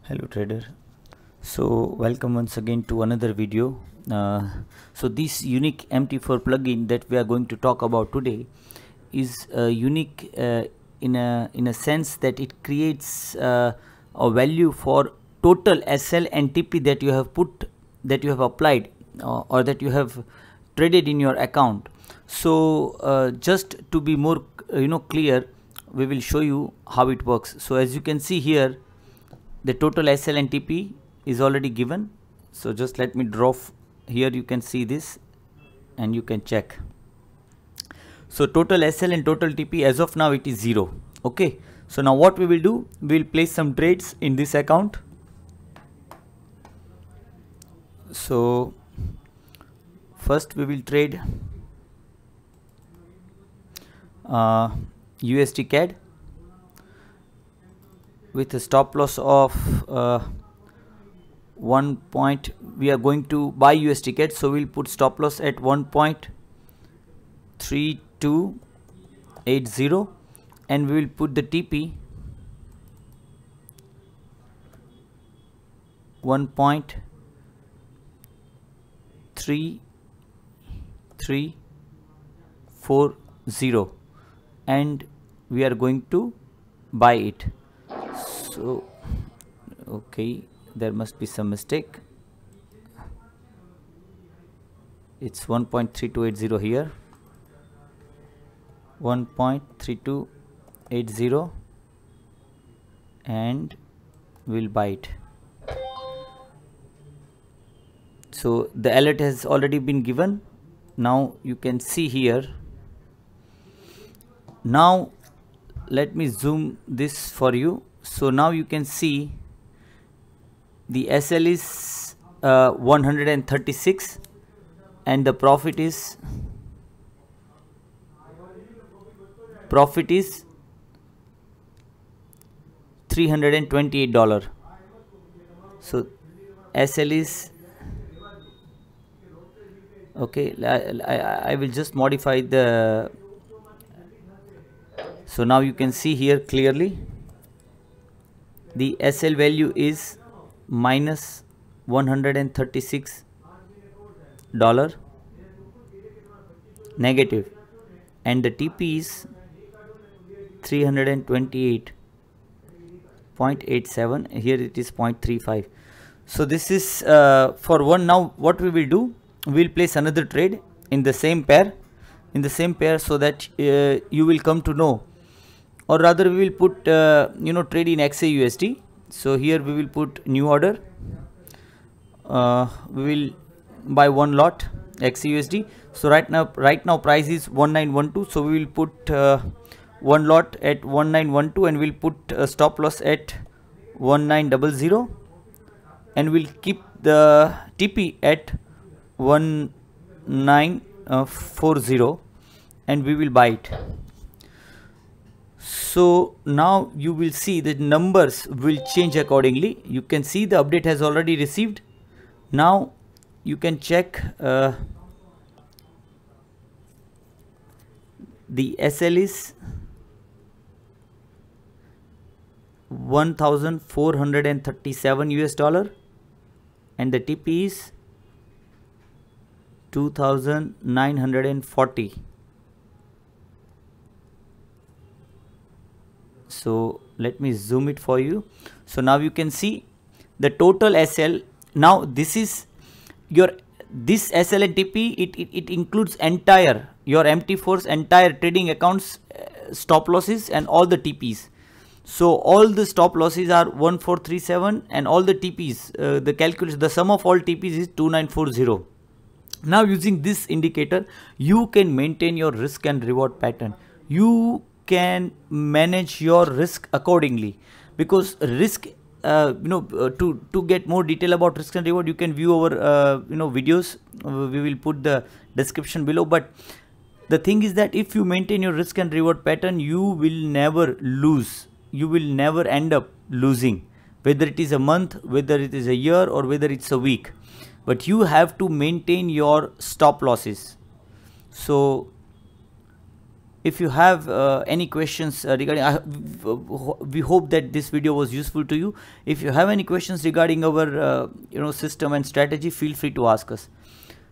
Hello trader. So welcome once again to another video. So this unique MT4 plugin that we are going to talk about today is unique in a sense that it creates a value for total SL and TP that you have applied or that you have traded in your account. So just to be more clear, we will show you how it works. So as you can see here, the total SL and TP is already given. So just let me draw here. You can see this and you can check. So total SL and total TP as of now it is 0. Okay. So now what we will do, we will place some trades in this account. So first we will trade USD CAD with a stop loss of 1 point. We are going to buy USD CAD, so we'll put stop loss at 1.3280 and we will put the TP 1.3340 and we are going to buy it. So okay, there must be some mistake. It's 1.3280 here, 1.3280, and we'll buy it. So the alert has already been given. Now you can see here. Now let me zoom this for you. So now you can see the SL is 136 and the profit is $328. So SL is okay. I will just modify the. So now you can see here clearly the SL value is minus $136 negative and the TP is 328.87. Here it is 0.35. So this is for one. Now what we will do, we will place another trade in the same pair, so that you will come to know, or rather we will put trade in XAUSD. So here we will put new order. We will buy one lot XAUSD. So right now price is 1912. So we will put one lot at 1912 and we'll put a stop loss at 1900 and we'll keep the TP at 1940 and we will buy it. So now you will see the numbers will change accordingly. You can see the update has already received. Now you can check the SL is 1437 US dollar and the TP is 2940. So let me zoom it for you. So now you can see the total SL. Now this is this SL and TP, it includes entire your MT4's entire trading accounts stop losses and all the TPs. So all the stop losses are 1437 and all the TPs, the sum of all TPs is 2940. Now using this indicator you can maintain your risk and reward pattern. You can manage your risk accordingly, because risk to get more detail about risk and reward, you can view our videos. We will put the description below. But the thing is that if you maintain your risk and reward pattern, you will never lose. You will never end up losing, whether it is a month, whether it is a year, or whether it's a week. But you have to maintain your stop losses. So If you have any questions regarding, we hope that this video was useful to you. If you have any questions regarding our system and strategy, feel free to ask us.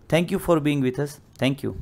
Thank you for being with us. Thank you.